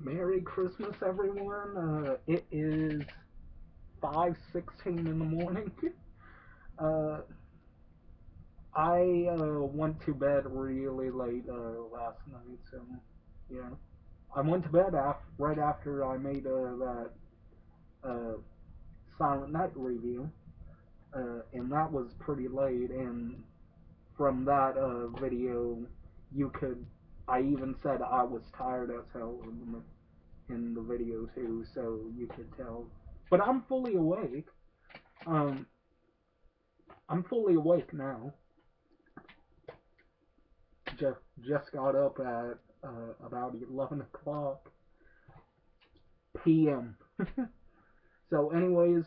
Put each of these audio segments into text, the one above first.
Merry Christmas, everyone. It is 5:16 in the morning. Uh, I went to bed really late last night, so yeah. I went to bed right after I made that uh, Silent Night review, and that was pretty late. And from that video, you could. I even said I was tired as hell in the video too, so you could tell. But I'm fully awake. Um, I'm fully awake now. Just got up at about 11 o'clock p.m. So, anyways,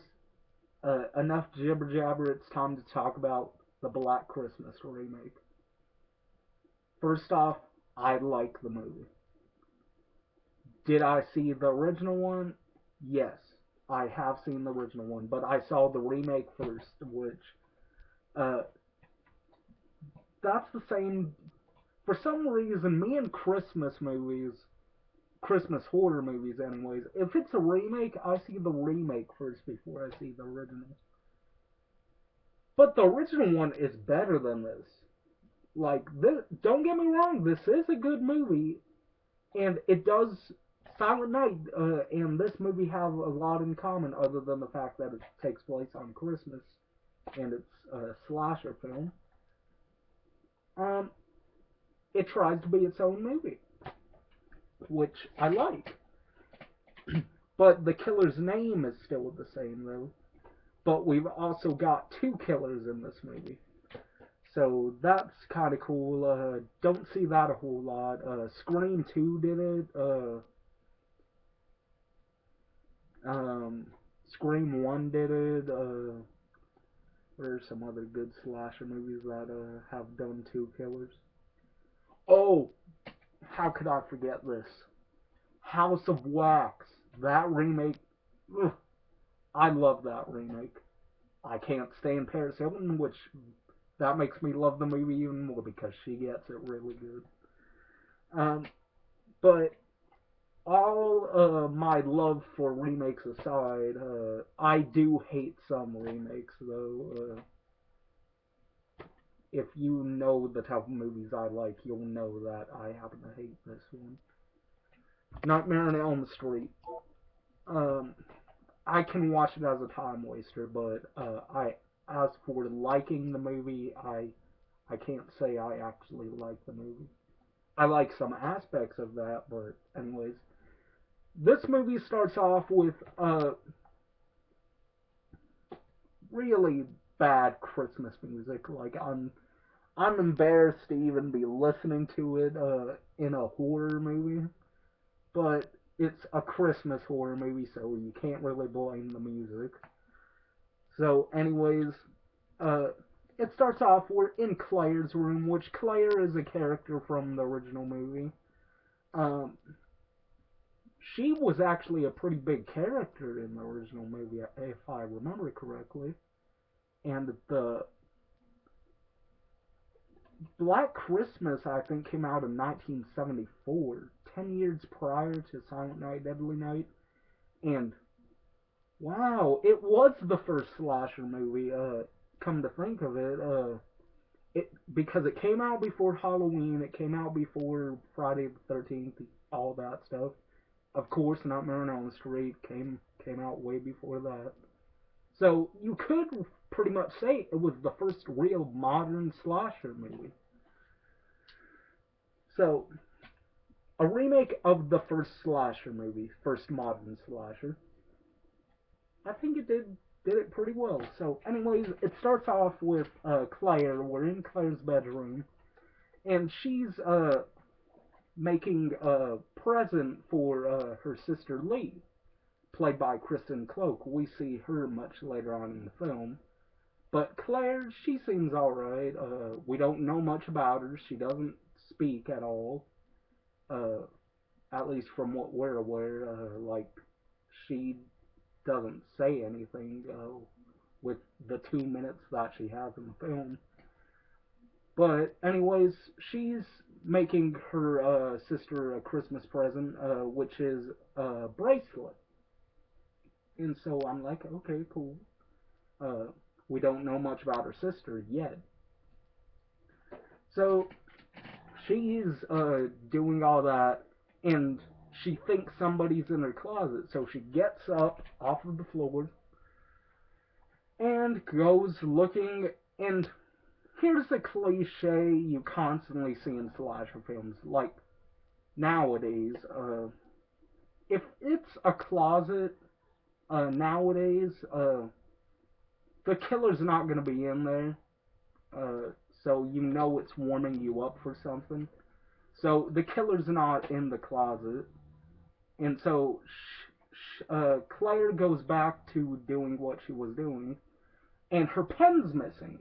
enough jibber jabber. It's time to talk about the Black Christmas remake. First off, I like the movie. Did I see the original one? Yes, I have seen the original one, but I saw the remake first, which uh, that's the same. For some reason, me and Christmas horror movies, anyways, if it's a remake, I see the remake first before I see the original. But the original one is better than this. Like, this, don't get me wrong, this is a good movie, and it does. Silent Night and this movie have a lot in common, other than the fact that it takes place on Christmas and it's a slasher film. Um, it tries to be its own movie, which I like. But the killer's name is still the same, though. But we've also got two killers in this movie. So that's kind of cool. Don't see that a whole lot. Scream 2 did it. Scream 1 did it. There's some other good slasher movies that have done two killers. Oh, how could I forget this? House of Wax. That remake. Ugh, I love that remake. I can't stand Paris Hilton, which that makes me love the movie even more because she gets it really good. Um, but all my love for remakes aside, I do hate some remakes though. If you know the type of movies I like, you'll know that I happen to hate this one. Nightmare on Elm Street. Um, I can watch it as a time waster, but I as for liking the movie, I can't say I actually like the movie. I like some aspects of that, but anyways, this movie starts off with really bad Christmas music. Like I'm embarrassed to even be listening to it in a horror movie, but it's a Christmas horror movie, so you can't really blame the music. So, anyways, uh, it starts off we're in Claire's room, which Claire is a character from the original movie. Um, she was actually a pretty big character in the original movie, if I remember correctly. And the Black Christmas, I think, came out in 1974, 10 years prior to Silent Night, Deadly Night. And wow, it was the first slasher movie. Come to think of it, it because it came out before Halloween, it came out before Friday the 13th, all that stuff. Of course, Nightmare on Elm Street came out way before that. So you could pretty much say it was the first real modern slasher movie. So a remake of the first slasher movie, first modern slasher. I think it did it pretty well. So, anyways, it starts off with Claire. We're in Claire's bedroom, and she's making a present for her sister Lee, played by Kristen Cloak. We see her much later on in the film. But Claire, she seems alright. We don't know much about her. She doesn't speak at all. Uh, at least from what we're aware. Like, she doesn't say anything with the 2 minutes that she has in the film. But, anyways, she's making her sister a Christmas present, which is a bracelet. And so I'm like, okay, cool. Uh, we don't know much about her sister yet. So she's doing all that, and she thinks somebody's in her closet. So she gets up off of the floor and goes looking. And here's a cliche you constantly see in slasher films, like nowadays. If it's a closet nowadays, the killer's not going to be in there. Uh, so you know it's warming you up for something. So the killer's not in the closet. And so Claire goes back to doing what she was doing, and her pen's missing.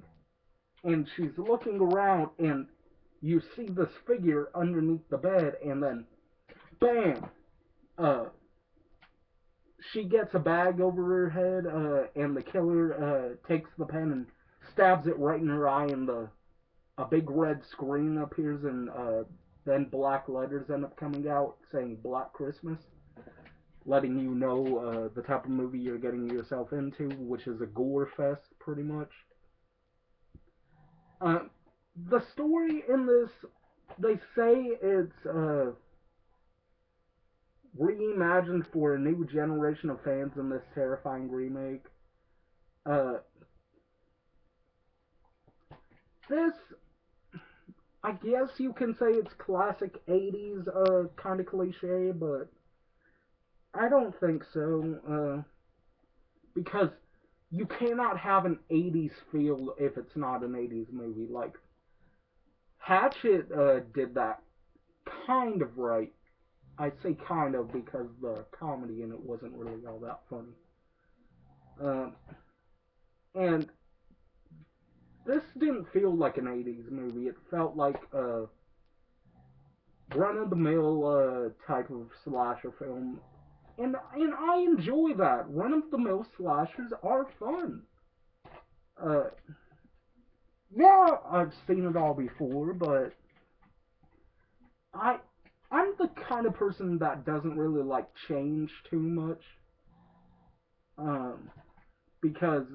And she's looking around, and you see this figure underneath the bed, and then, bam! Uh, she gets a bag over her head, and the killer takes the pen and stabs it right in her eye, and a big red screen appears, and then black letters end up coming out saying Black Christmas, letting you know the type of movie you're getting yourself into, which is a gore fest, pretty much. Uh, the story in this, they say it's reimagined for a new generation of fans in this terrifying remake. Uh, this, I guess you can say it's classic 80s kind of cliche, but I don't think so. Because you cannot have an 80s feel if it's not an 80s movie. Like, Hatchet did that kind of right. I say kind of because the comedy in it wasn't really all that funny. Uh, and this didn't feel like an 80s movie. It felt like a run-of-the-mill type of slasher film. And I enjoy that. Run-of-the-mill slashers are fun. Uh, yeah, I've seen it all before, but I I'm the kind of person that doesn't really like change too much. Um, because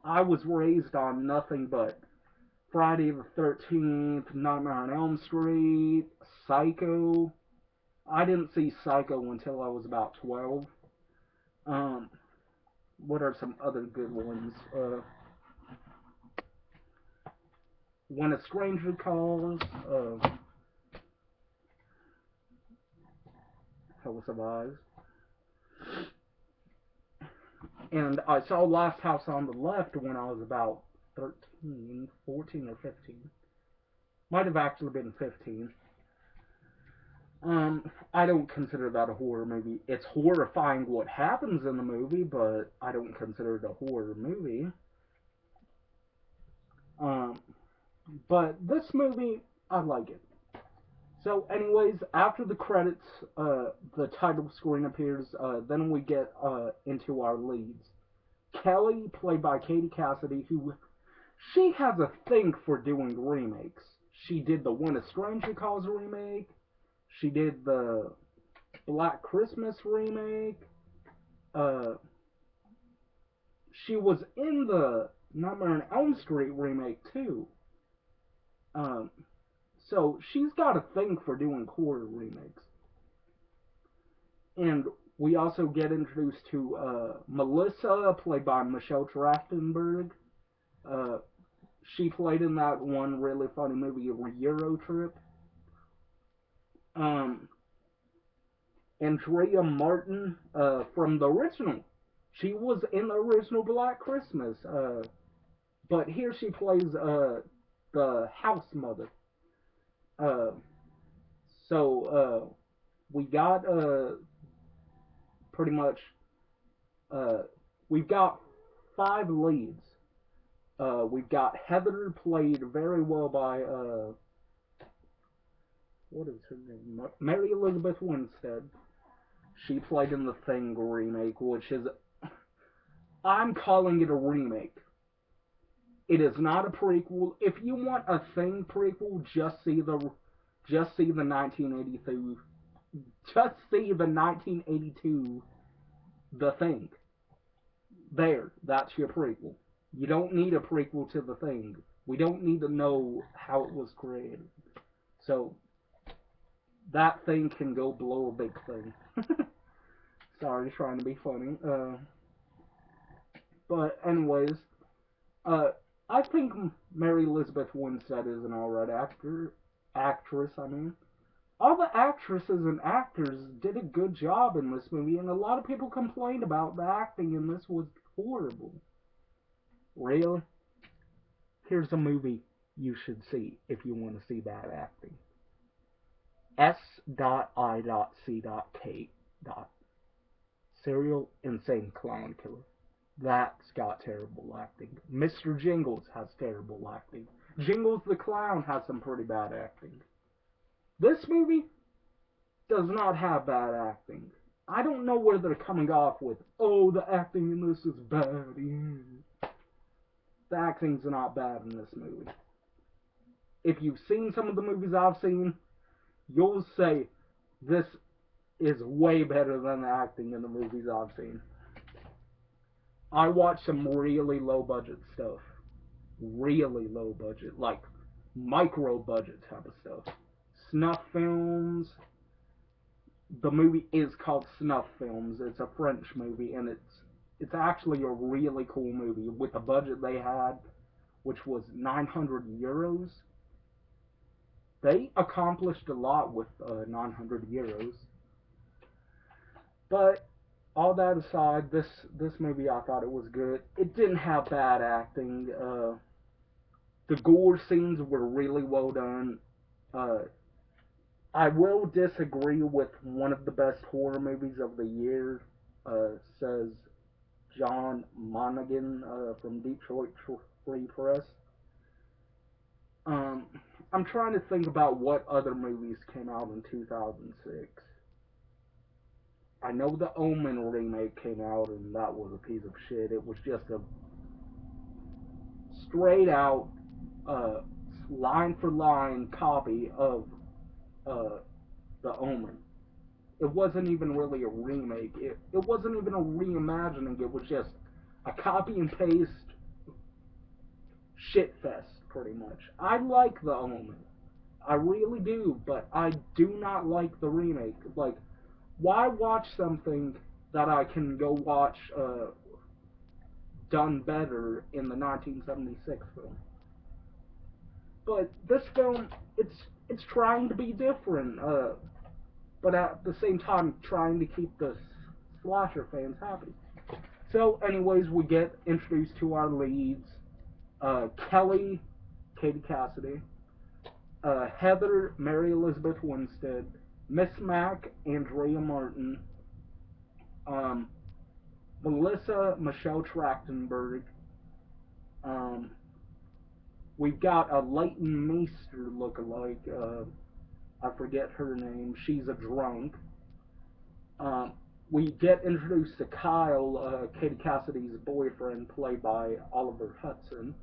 I was raised on nothing but Friday the 13th, Nightmare on Elm Street, Psycho. I didn't see Psycho until I was about 12. Um, what are some other good ones? When a Stranger Calls, Hell Survives. And I saw Last House on the Left when I was about 13, 14 or 15. Might have actually been 15. I don't consider that a horror movie. It's horrifying what happens in the movie, but I don't consider it a horror movie. Um, but this movie, I like it. So, anyways, after the credits, the title screen appears. Then we get into our leads. Kelly, played by Katie Cassidy, who she has a thing for doing remakes. She did the When a Stranger Calls remake. She did the Black Christmas remake. Uh, she was in the Nightmare on Elm Street remake too. Um, so she's got a thing for doing horror remakes. And we also get introduced to Melissa, played by Michelle Trachtenberg. Uh, she played in that one really funny movie, Euro Trip. Andrea Martin from the original. She was in the original Black Christmas. But here she plays the house mother. Uh, so we got pretty much uh, we've got 5 leads. We've got Heather, played very well by what is her name? Mary Elizabeth Winstead. She played in the Thing remake, which is, I'm calling it a remake. It is not a prequel. If you want a Thing prequel, just see the Just see the 1982. Just see the 1982 The Thing. There, that's your prequel. You don't need a prequel to The Thing. We don't need to know how it was created. So, that thing can go blow a big thing. Sorry, trying to be funny. But anyways, uh, I think Mary Elizabeth Winstead is an alright actress. I mean, all the actresses and actors did a good job in this movie, and a lot of people complained about the acting in this was horrible. Really? Here's a movie you should see if you want to see bad acting. S.I.C.K. Serial Insane Clown Killer. That's got terrible acting. Mr. Jingles has terrible acting. Jingles the Clown has some pretty bad acting. This movie does not have bad acting. I don't know where they're coming off with, oh, the acting in this is bad. The acting's not bad in this movie. If you've seen some of the movies I've seen, you'll say this is way better than the acting in the movies I've seen. I watched some really low budget stuff. Really low budget, like micro budget type of stuff. Snuff films. The movie is called Snuff Films. It's a French movie, and it's actually a really cool movie with the budget they had, which was 900 euros. They accomplished a lot with 900 euros. But all that aside, this movie, I thought it was good. It didn't have bad acting. The gore scenes were really well done. I will disagree with one of the best horror movies of the year, says John Monaghan from Detroit Free Press. I'm trying to think about what other movies came out in 2006. I know the Omen remake came out, and that was a piece of shit. It was just a straight out, line for line copy of the Omen. It wasn't even really a remake. It wasn't even a reimagining. It was just a copy and paste shit fest, pretty much. I like the Omen. I really do, but I do not like the remake. Like, why watch something that I can go watch done better in the 1976 film? But this film, it's trying to be different, but at the same time trying to keep the slasher fans happy. So, anyways, we get introduced to our leads: Kelly, Katie Cassidy; Heather, Mary Elizabeth Winstead; Miss Mac, Andrea Martin; Melissa, Michelle Trachtenberg. We've got a Leighton Meester lookalike. I forget her name. She's a drunk. We get introduced to Kyle, Katie Cassidy's boyfriend, played by Oliver Hudson.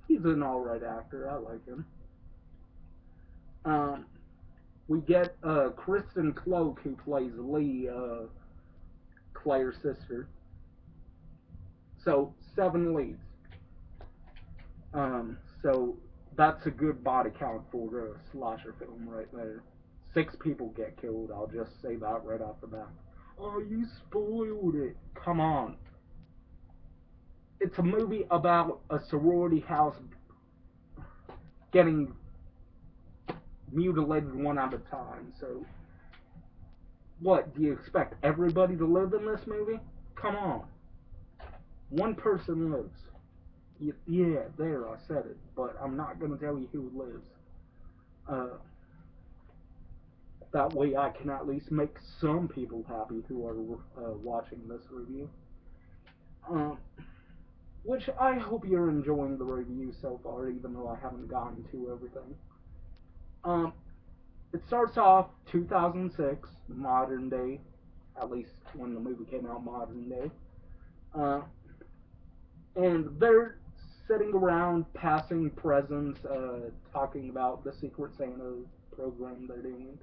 He's an alright actor. I like him. We get Kristen Cloak, who plays Lee, Claire's sister. So, 7 leads. So that's a good body count for a slasher film right there. 6 people get killed. I'll just say that right off the bat. Oh, you spoiled it. Come on. It's a movie about a sorority house getting mutilated one at a time. So, what, do you expect everybody to live in this movie? Come on. One person lives. Yeah, there, I said it. But I'm not going to tell you who lives. That way I can at least make some people happy who are watching this review. Which I hope you're enjoying the review so far, even though I haven't gotten to everything. It starts off 2006, modern day, at least when the movie came out, modern day. And they're sitting around passing presents, talking about the Secret Santa program they're doing.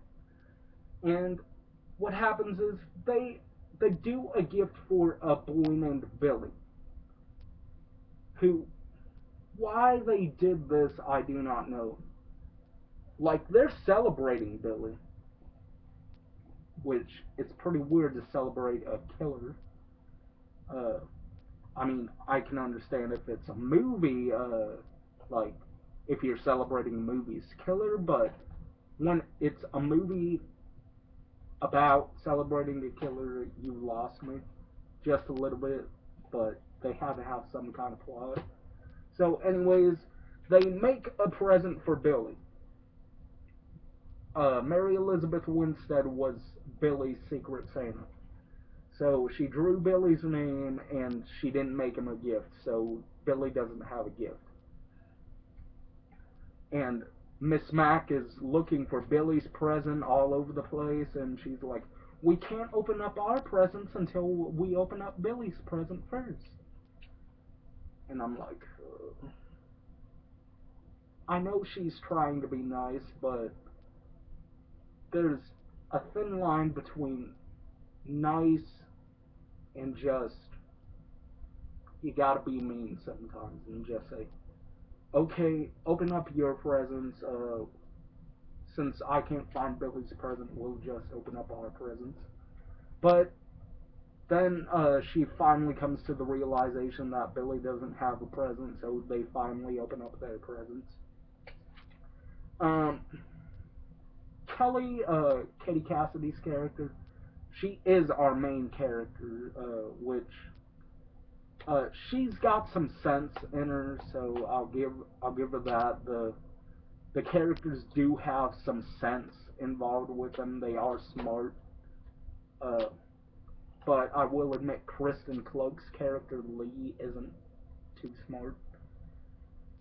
And what happens is they do a gift for a boy named Billy, who, why they did this, I do not know. Like, they're celebrating Billy, which it's pretty weird to celebrate a killer. Uh, I mean, I can understand if it's a movie, like, if you're celebrating a movie's killer, but when it's a movie about celebrating a killer, you lost me just a little bit, but they had to have some kind of plot. So, anyways, they make a present for Billy. Mary Elizabeth Winstead was Billy's Secret Santa. So she drew Billy's name and she didn't make him a gift, so Billy doesn't have a gift. And Miss Mac is looking for Billy's present all over the place, and she's like, we can't open up our presents until we open up Billy's present first. And I'm like, I know she's trying to be nice, but there's a thin line between nice and just, you gotta be mean sometimes and just say, okay, open up your presents. Since I can't find Billy's present, we'll just open up our presents. But then she finally comes to the realization that Billy doesn't have a present, so they finally open up their presents. Um, Kelly, Katie Cassidy's character, she is our main character, which she's got some sense in her, so I'll give her that. The characters do have some sense involved with them. They are smart. But I will admit Kristen Cloak's character Lee isn't too smart.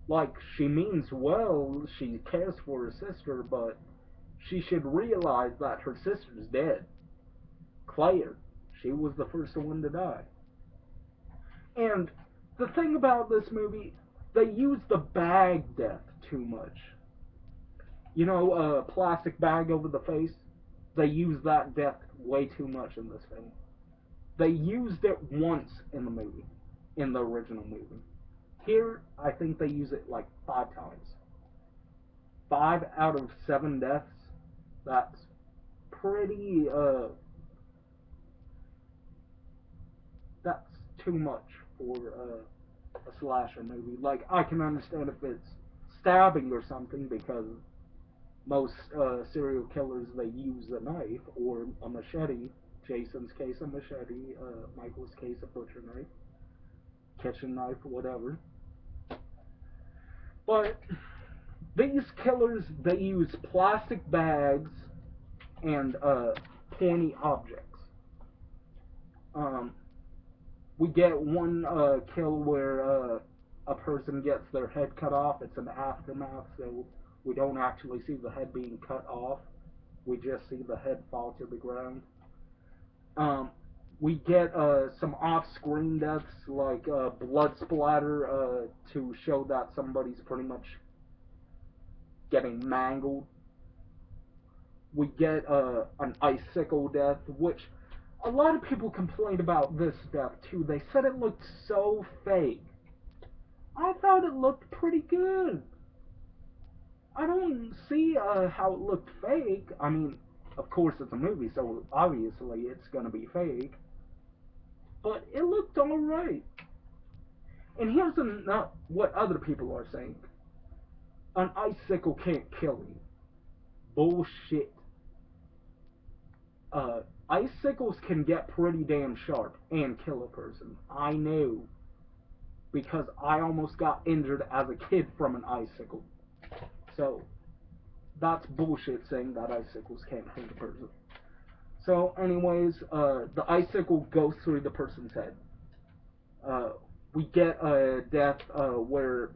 Like, she means well, she cares for her sister, but she should realize that her sister's dead. Claire, she was the first one to die. And the thing about this movie, they use the bag death too much. You know, a plastic bag over the face? They use that death way too much in this film. They used it once in the movie, in the original movie. Here, I think they use it like 5 times. 5 out of 7 deaths. That's pretty, that's too much for a slasher movie. Like, I can understand if it's stabbing or something, because most serial killers, they use a knife or a machete. Jason's case, a machete. Michael's case, a butcher knife, kitchen knife, whatever. But these killers, they use plastic bags and pointy objects. We get one kill where a person gets their head cut off. It's an aftermath, so we don't actually see the head being cut off. We just see the head fall to the ground. We get some off-screen deaths, like blood splatter, to show that somebody's pretty much getting mangled. We get an icicle death, which a lot of people complained about this death too. They said it looked so fake. I thought it looked pretty good. I don't see how it looked fake. I mean, of course it's a movie, so obviously it's gonna be fake. But it looked alright. And here's what other people are saying. An icicle can't kill you. Bullshit. Icicles can get pretty damn sharp and kill a person. I know. Because I almost got injured as a kid from an icicle. So, that's bullshit saying that icicles can't hurt a person. So, anyways, the icicle goes through the person's head. We get a death where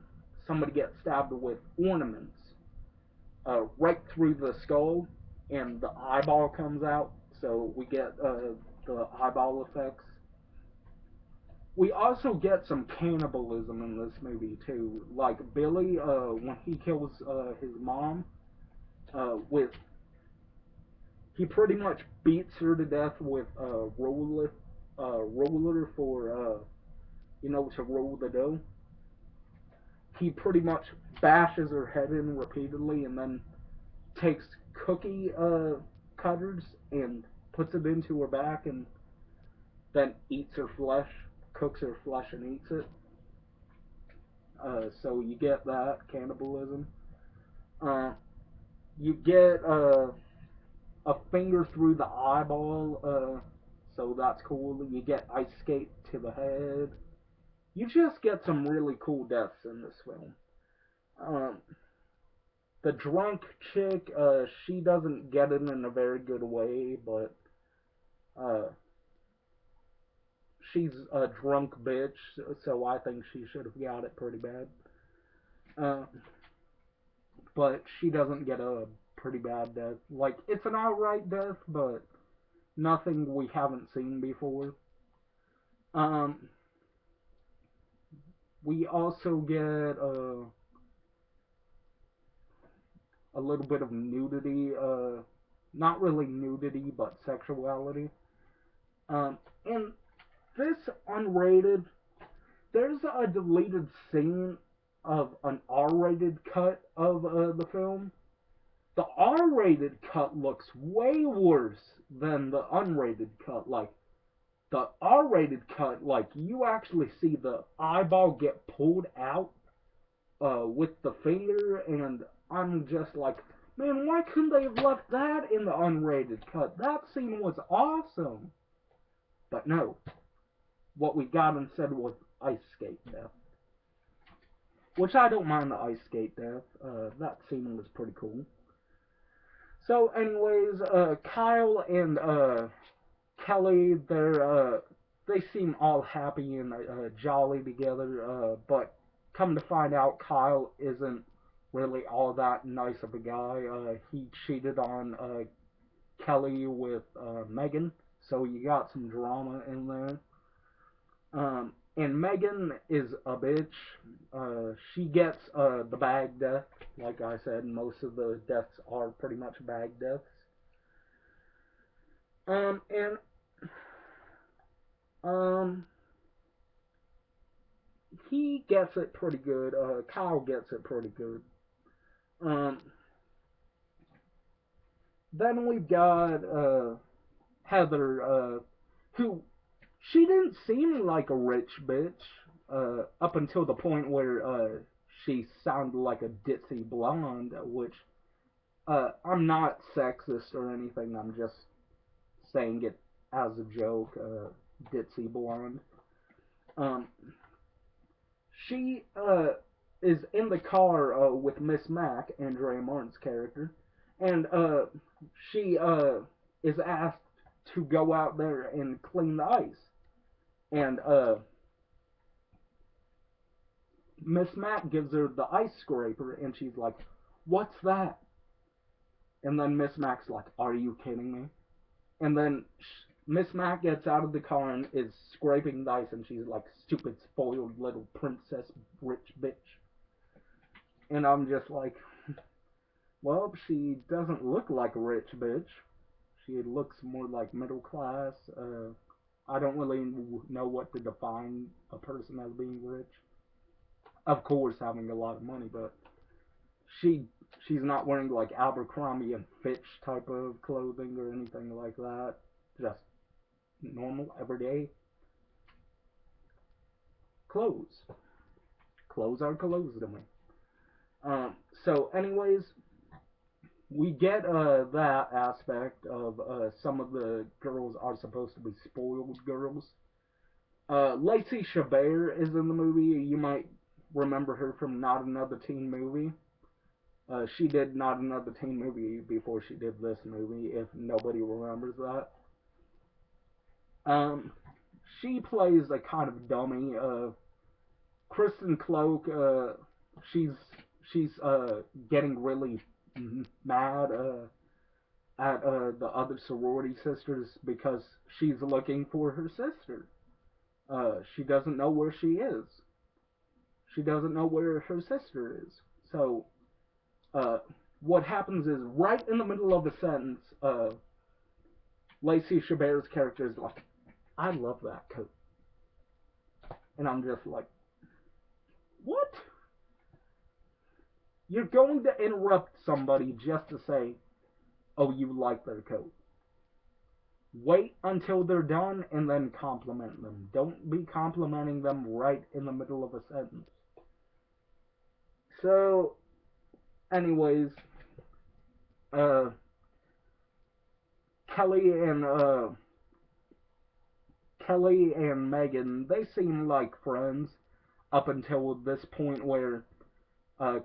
somebody gets stabbed with ornaments right through the skull, and the eyeball comes out. So we get the eyeball effects. We also get some cannibalism in this movie too. Like Billy, when he kills his mom, with he pretty much beats her to death with a roller for to roll the dough. He pretty much bashes her head in repeatedly, and then takes cookie cutters and puts it into her back, and then eats her flesh, cooks her flesh, and eats it. So you get that cannibalism. Uh, you get a finger through the eyeball, so that's cool. You get ice skate to the head. You just get some really cool deaths in this film. Um, the drunk chick, she doesn't get it in a very good way, but uh, she's a drunk bitch, so I think she should have got it pretty bad. Uh, but she doesn't get a pretty bad death. Like, it's an outright death, but nothing we haven't seen before. Um, we also get a little bit of nudity, not really nudity, but sexuality. And this unrated, there's a deleted scene of an R-rated cut of the film. The R-rated cut looks way worse than the unrated cut. Like, the R-rated cut, like, you actually see the eyeball get pulled out with the finger, and I'm just like, man, why couldn't they have left that in the unrated cut? That scene was awesome. But no, what we got instead was ice skate death. Which I don't mind the ice skate death. That scene was pretty cool. So, anyways, Kyle and Kelly, they seem all happy and jolly together. But come to find out, Kyle isn't really all that nice of a guy. He cheated on Kelly with Megan, so you got some drama in there. And Megan is a bitch. She gets the bag death. Like I said, most of the deaths are pretty much bag deaths. And um, he gets it pretty good. Kyle gets it pretty good. Um, then we've got Heather, who she didn't seem like a rich bitch up until the point where she sounded like a ditzy blonde, which I'm not sexist or anything. I'm just saying it as a joke. Ditzy blonde. Um, she is in the car with Miss Mac, Andrea Martin's character, and she is asked to go out there and clean the ice. And Miss Mac gives her the ice scraper, and she's like, "What's that?" And then Miss Mac's like, "Are you kidding me?" And then Miss Mac gets out of the car and is scraping the ice, and she's like, "Stupid, spoiled little princess, rich bitch." And I'm just like, well, she doesn't look like a rich bitch. She looks more like middle class. I don't really know what to define a person as being rich. Of course, having a lot of money, but she she's not wearing like Abercrombie and Fitch type of clothing or anything like that. Just normal, everyday clothes. Clothes are clothes to me. So, anyways, we get that aspect of some of the girls are supposed to be spoiled girls. Lacey Chabert is in the movie. You might remember her from Not Another Teen Movie. She did Not Another Teen Movie before she did this movie, if nobody remembers that. Um, she plays a kind of dummy. Kristen Cloak, she's getting really mad at the other sorority sisters because she's looking for her sister. She doesn't know where she is. She doesn't know where her sister is. So, uh, what happens is, right in the middle of a sentence, Lacey Chabert's character is like, I love that coat. And I'm just like, what? You're going to interrupt somebody just to say, oh, you like their coat. Wait until they're done and then compliment them. Don't be complimenting them right in the middle of a sentence. So, anyways, uh, Kelly and Kelly and Megan, they seem like friends up until this point where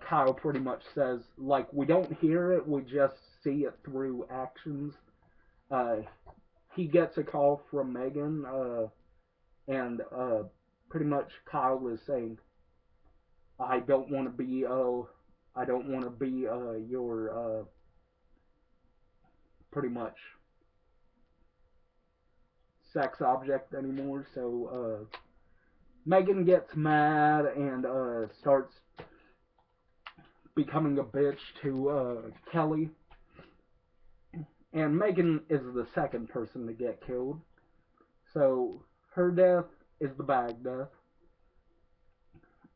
Kyle pretty much says, like, we don't hear it, we just see it through actions. Uh, he gets a call from Megan, and pretty much Kyle is saying, I don't want to be, your, pretty much sex object anymore. So Megan gets mad and starts becoming a bitch to Kelly. And Megan is the second person to get killed. So her death is the bag death.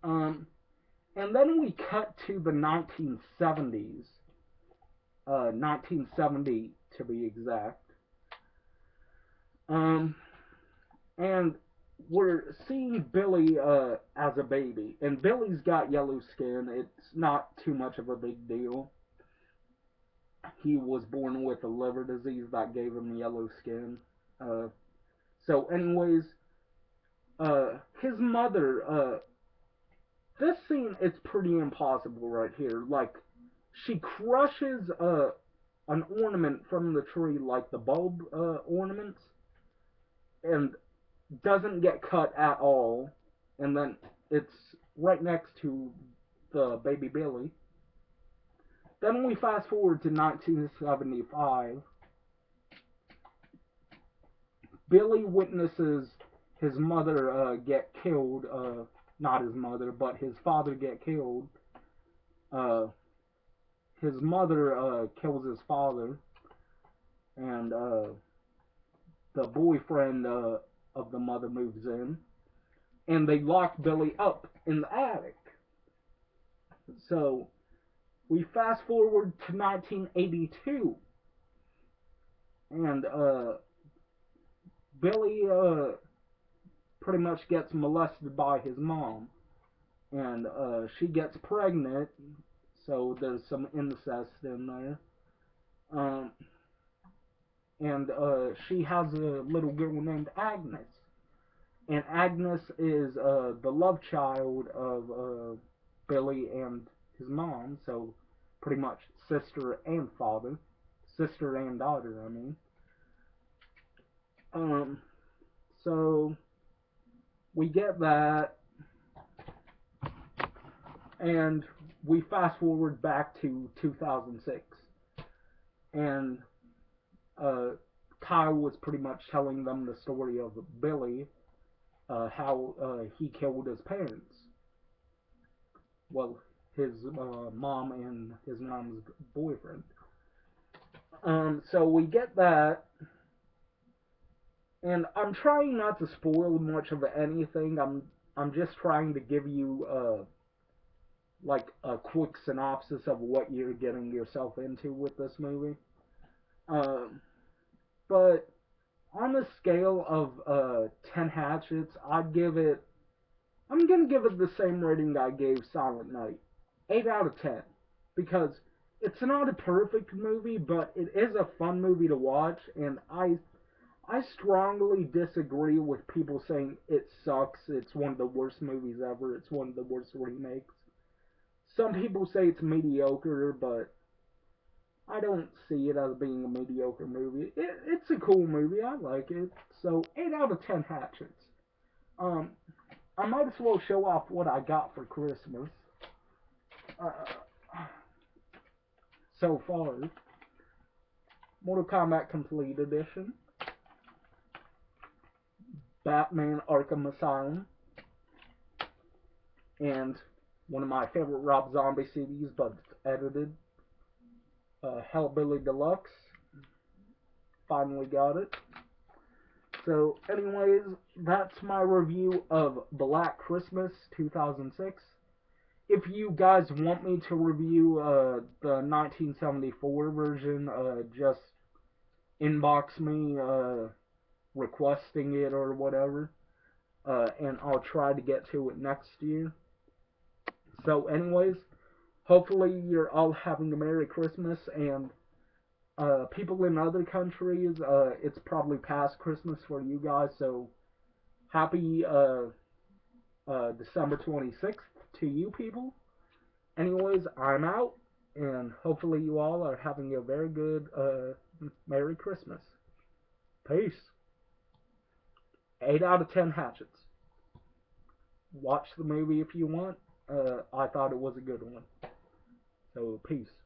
And then we cut to the 1970s. 1970 to be exact. And we're seeing Billy as a baby. And Billy's got yellow skin. It's not too much of a big deal. He was born with a liver disease that gave him yellow skin. So anyways, his mother, this scene is pretty impossible right here. Like, she crushes an ornament from the tree, like the bulb ornaments, and doesn't get cut at all. And then it's right next to the baby Billy. Then we fast forward to 1975. Billy witnesses his mother get killed. Not his mother, but his father get killed. His mother kills his father, and the boyfriend of the mother moves in, and they lock Billy up in the attic. So we fast forward to 1982, and Billy pretty much gets molested by his mom, and she gets pregnant, so there's some incest in there. And she has a little girl named Agnes, and Agnes is the love child of Billy and his mom, so pretty much sister and father, sister and daughter, I mean. So we get that, and we fast forward back to 2006, and Kyle was pretty much telling them the story of Billy, how he killed his parents. Well, his mom and his mom's boyfriend. So we get that, and I'm trying not to spoil much of anything. I'm just trying to give you like a quick synopsis of what you're getting yourself into with this movie. But on a scale of 10 hatchets, I'm gonna give it the same rating I gave Silent Night. 8 out of 10. Because it's not a perfect movie, but it is a fun movie to watch, and I strongly disagree with people saying it sucks, it's one of the worst movies ever, it's one of the worst remakes. Some people say it's mediocre, but I don't see it as being a mediocre movie. It's a cool movie, I like it. So, 8 out of 10 hatchets. I might as well show off what I got for Christmas. So far. Mortal Kombat Complete Edition. Batman Arkham Asylum, and one of my favorite Rob Zombie CDs, but it's edited, Hellbilly Deluxe. Finally got it. So, anyways, that's my review of Black Christmas 2006. If you guys want me to review the 1974 version, just inbox me requesting it or whatever, and I'll try to get to it next year. So, anyways, hopefully you're all having a Merry Christmas, and people in other countries, it's probably past Christmas for you guys, so happy December 26th to you people. Anyways, I'm out, and hopefully you all are having a very good Merry Christmas. Peace. 8 out of 10 hatchets. Watch the movie if you want. I thought it was a good one. So, peace.